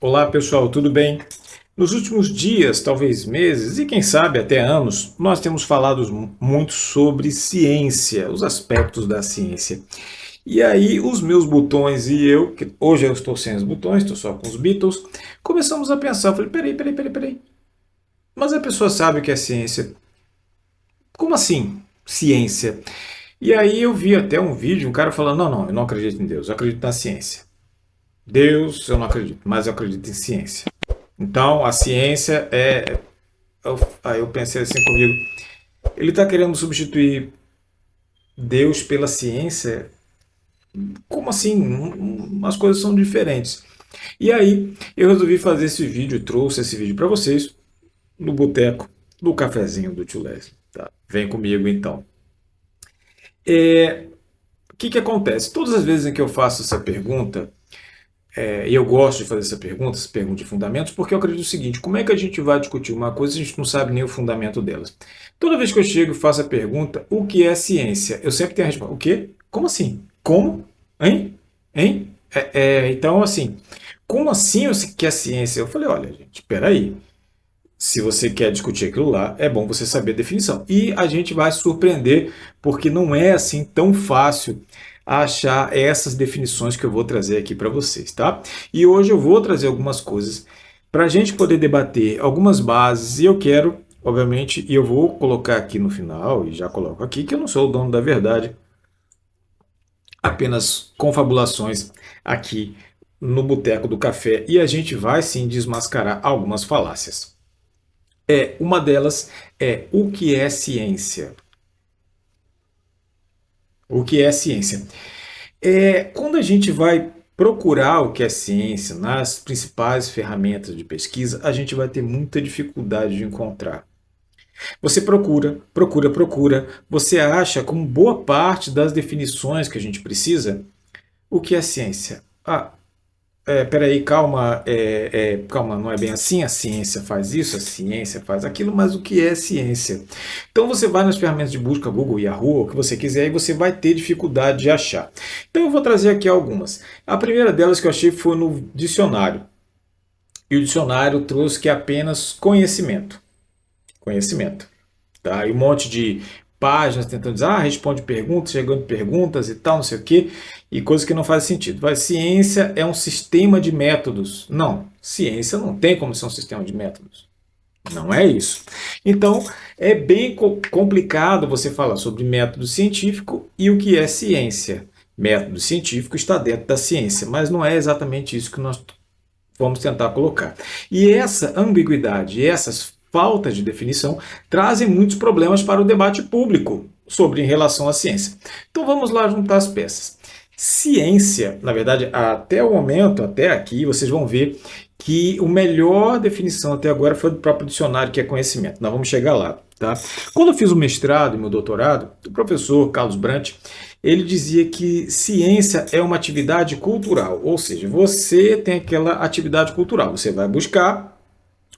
Olá pessoal, tudo bem? Nos últimos dias, talvez meses e quem sabe até anos, nós temos falado muito sobre ciência, os aspectos da ciência. E aí os meus botões e eu, que hoje eu estou sem os botões, estou só com os Beatles, começamos a pensar, eu falei, peraí. Mas a pessoa sabe o que é ciência. Como assim, ciência? E aí eu vi até um vídeo, um cara falando, não, eu não acredito em Deus, eu acredito na ciência. Deus, eu não acredito, mas eu acredito em ciência. Então, a ciência é. Aí eu pensei assim comigo: ele está querendo substituir Deus pela ciência? Como assim? As coisas são diferentes. E aí eu resolvi fazer esse vídeo, trouxe esse vídeo para vocês no boteco do cafezinho do tio Leslie. Tá? Vem comigo então. O que acontece? Todas as vezes em que eu faço essa pergunta, e eu gosto de fazer essa pergunta de fundamentos, porque eu acredito o seguinte: como é que a gente vai discutir uma coisa se a gente não sabe nem o fundamento delas? Toda vez que eu chego e faço a pergunta, o que é ciência? Eu sempre tenho a resposta: o quê? Como assim? Como? Hein? Hein? Então, assim, como assim que é ciência? Eu falei: olha, gente, espera aí. Se você quer discutir aquilo lá, é bom você saber a definição. E a gente vai se surpreender, porque não é assim tão fácil achar essas definições que eu vou trazer aqui para vocês, tá? E hoje eu vou trazer algumas coisas para a gente poder debater algumas bases, e eu quero, obviamente, e eu vou colocar aqui no final, e já coloco aqui, que eu não sou o dono da verdade, apenas confabulações aqui no Boteco do Café, e a gente vai sim desmascarar algumas falácias. Uma delas é o que é ciência. O que é ciência? Quando a gente vai procurar o que é ciência nas principais ferramentas de pesquisa, a gente vai ter muita dificuldade de encontrar. Você procura, você acha, como boa parte das definições que a gente precisa, o que é ciência? Peraí, calma, calma, não é bem assim, a ciência faz isso, a ciência faz aquilo, mas o que é ciência? Então você vai nas ferramentas de busca, Google, Yahoo, o que você quiser, e você vai ter dificuldade de achar. Então eu vou trazer aqui algumas. A primeira delas que eu achei foi no dicionário. E o dicionário trouxe que é apenas conhecimento. Conhecimento. Tá? E um monte de páginas tentando dizer, responde perguntas, chegando perguntas e tal, não sei o quê, e coisas que não fazem sentido. Mas ciência é um sistema de métodos. Não, ciência não tem como ser um sistema de métodos. Não é isso. Então, é bem complicado você falar sobre método científico e o que é ciência. Método científico está dentro da ciência, mas não é exatamente isso que nós vamos tentar colocar. E essa ambiguidade, essas faltas de definição trazem muitos problemas para o debate público sobre em relação à ciência. Então vamos lá juntar as peças. Ciência, na verdade, até o momento, até aqui, vocês vão ver que a melhor definição até agora foi do próprio dicionário, que é conhecimento. Nós vamos chegar lá. Tá? Quando eu fiz o mestrado e meu doutorado, o professor Carlos Brant, ele dizia que ciência é uma atividade cultural, ou seja, você tem aquela atividade cultural, você vai buscar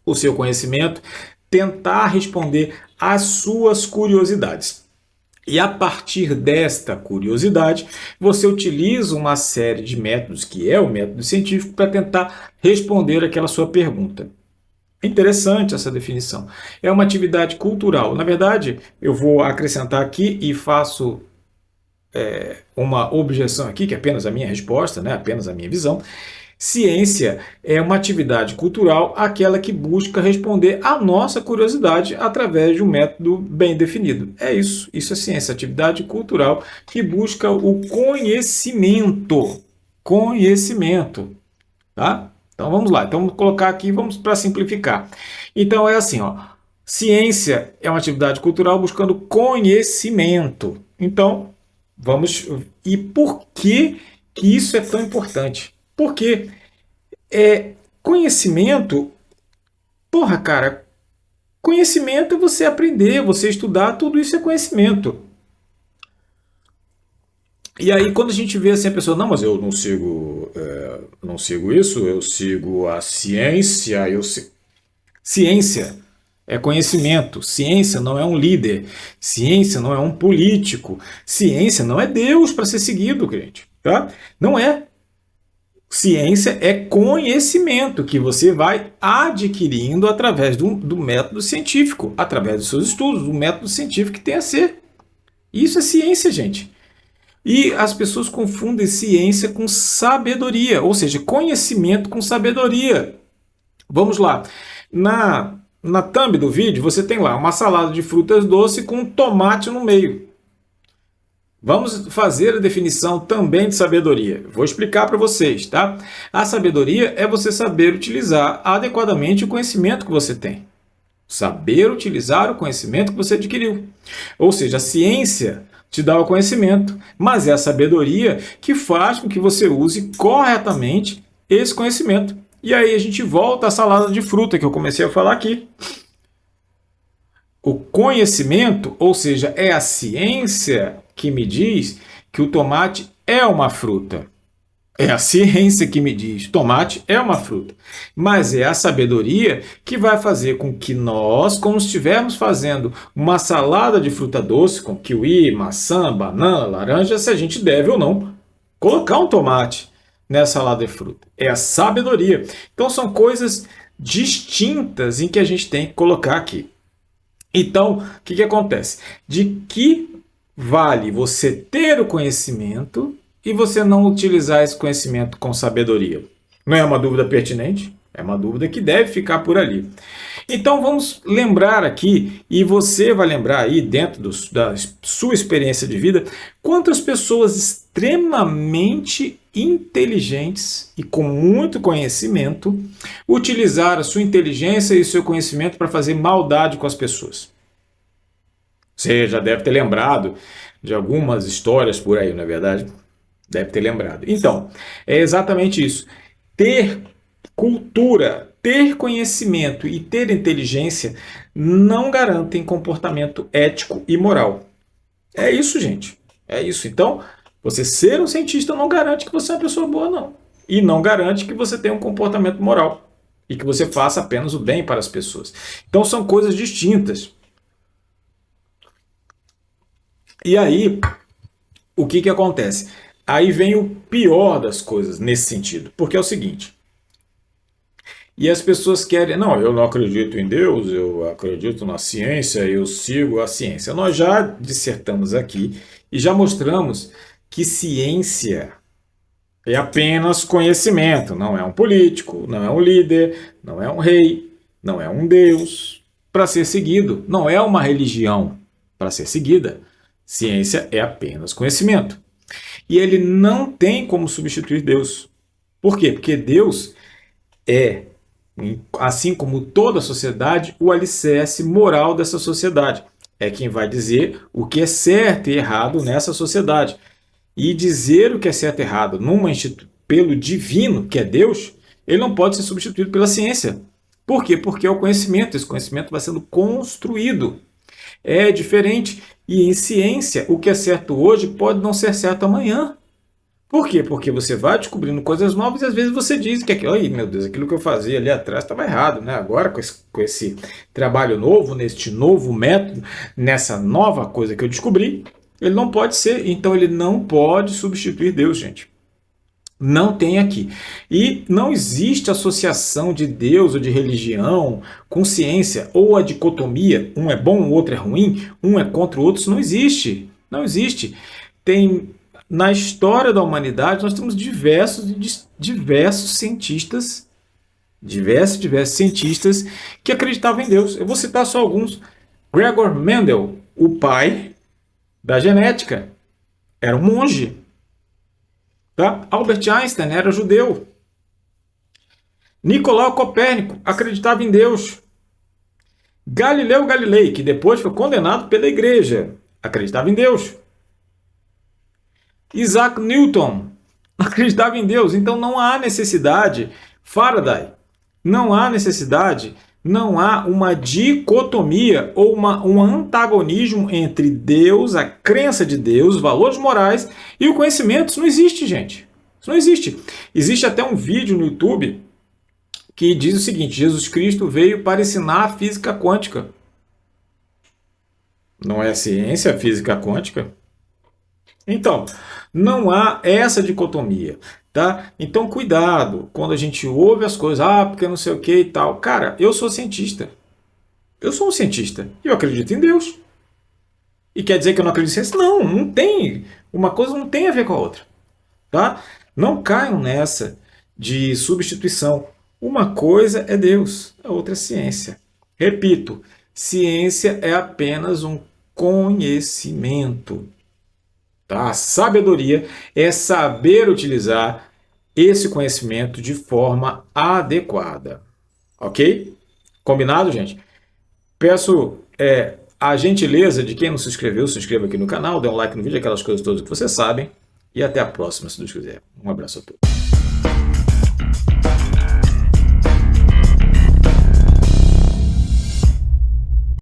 o seu conhecimento, tentar responder às suas curiosidades. E a partir desta curiosidade, você utiliza uma série de métodos, que é o método científico, para tentar responder aquela sua pergunta. Interessante essa definição. É uma atividade cultural. Na verdade, eu vou acrescentar aqui e faço uma objeção aqui, que é apenas a minha resposta, né? Apenas a minha visão. Ciência é uma atividade cultural, aquela que busca responder à nossa curiosidade através de um método bem definido. É isso, isso é ciência, atividade cultural que busca o conhecimento. Conhecimento, tá? Então vamos lá, então vamos colocar aqui, vamos para simplificar. Então é assim, ó, ciência é uma atividade cultural buscando conhecimento. Então, vamos. E por que isso é tão importante? Porque conhecimento, porra, cara, conhecimento é você aprender, você estudar, tudo isso é conhecimento. E aí quando a gente vê assim a pessoa, não, mas eu não sigo isso, eu sigo a ciência, ciência é conhecimento, ciência não é um líder, ciência não é um político, ciência não é Deus para ser seguido, gente, tá? Não é. Ciência é conhecimento que você vai adquirindo através do método científico, através dos seus estudos, do método científico que tem a ser. Isso é ciência, gente. E as pessoas confundem ciência com sabedoria, ou seja, conhecimento com sabedoria. Vamos lá. Na thumb do vídeo, você tem lá uma salada de frutas doce com um tomate no meio. Vamos fazer a definição também de sabedoria. Vou explicar para vocês, tá? A sabedoria é você saber utilizar adequadamente o conhecimento que você tem. Saber utilizar o conhecimento que você adquiriu. Ou seja, a ciência te dá o conhecimento, mas é a sabedoria que faz com que você use corretamente esse conhecimento. E aí a gente volta à salada de fruta que eu comecei a falar aqui. O conhecimento, ou seja, é a ciência que me diz que o tomate é uma fruta. É a ciência que me diz, tomate é uma fruta. Mas é a sabedoria que vai fazer com que nós, como estivermos fazendo uma salada de fruta doce, com kiwi, maçã, banana, laranja, se a gente deve ou não colocar um tomate nessa salada de fruta. É a sabedoria. Então são coisas distintas em que a gente tem que colocar aqui. Então, o que acontece? De que vale você ter o conhecimento e você não utilizar esse conhecimento com sabedoria? Não é uma dúvida pertinente? É uma dúvida que deve ficar por ali. Então vamos lembrar aqui, e você vai lembrar aí dentro da sua experiência de vida, quantas pessoas extremamente inteligentes e com muito conhecimento utilizaram a sua inteligência e o seu conhecimento para fazer maldade com as pessoas. Você já deve ter lembrado de algumas histórias por aí, não é verdade? Deve ter lembrado. Então, é exatamente isso. Ter cultura, ter conhecimento e ter inteligência não garantem comportamento ético e moral. É isso, gente. É isso. Então, você ser um cientista não garante que você é uma pessoa boa, não. E não garante que você tenha um comportamento moral e que você faça apenas o bem para as pessoas. Então, são coisas distintas. E aí, o que acontece? Aí vem o pior das coisas nesse sentido, porque é o seguinte, e as pessoas querem, não, eu não acredito em Deus, eu acredito na ciência, eu sigo a ciência. Nós já dissertamos aqui e já mostramos que ciência é apenas conhecimento, não é um político, não é um líder, não é um rei, não é um Deus para ser seguido, não é uma religião para ser seguida. Ciência é apenas conhecimento. E ele não tem como substituir Deus. Por quê? Porque Deus é, assim como toda a sociedade, o alicerce moral dessa sociedade. É quem vai dizer o que é certo e errado nessa sociedade. E dizer o que é certo e errado pelo divino, que é Deus, ele não pode ser substituído pela ciência. Por quê? Porque é o conhecimento. Esse conhecimento vai sendo construído. É diferente. E em ciência, o que é certo hoje pode não ser certo amanhã. Por quê? Porque você vai descobrindo coisas novas e às vezes você diz que aquilo, ai meu Deus, aquilo que eu fazia ali atrás estava errado, né? Agora com esse trabalho novo, neste novo método, nessa nova coisa que eu descobri, ele não pode ser, então ele não pode substituir Deus, gente. Não tem aqui. E não existe associação de Deus ou de religião com ciência, ou a dicotomia, um é bom, o outro é ruim, um é contra o outro, isso não existe. Não existe. Na história da humanidade, nós temos diversos cientistas, diversos cientistas que acreditavam em Deus. Eu vou citar só alguns. Gregor Mendel, o pai da genética, era um monge. Tá? Albert Einstein era judeu. Nicolau Copérnico acreditava em Deus. Galileu Galilei, que depois foi condenado pela igreja, acreditava em Deus. Isaac Newton acreditava em Deus. Então não há necessidade, Faraday, não há necessidade, não há uma dicotomia ou um antagonismo entre Deus, a crença de Deus, valores morais e o conhecimento. Isso não existe, gente. Isso não existe. Existe até um vídeo no YouTube que diz o seguinte: Jesus Cristo veio para ensinar a física quântica. Não é ciência a física quântica? Então, não há essa dicotomia. tá? Então cuidado quando a gente ouve as coisas, porque não sei o que e tal. Cara, eu sou cientista. Eu sou um cientista. E eu acredito em Deus. E quer dizer que eu não acredito em ciência? Não, não tem. Uma coisa não tem a ver com a outra. Tá? Não caiam nessa de substituição. Uma coisa é Deus, a outra é ciência. Repito, ciência é apenas um conhecimento. Tá? A sabedoria é saber utilizar esse conhecimento de forma adequada. Ok? Combinado, gente? Peço a gentileza de quem não se inscreveu, se inscreva aqui no canal, dê um like no vídeo, aquelas coisas todas que vocês sabem. E até a próxima, se Deus quiser. Um abraço a todos.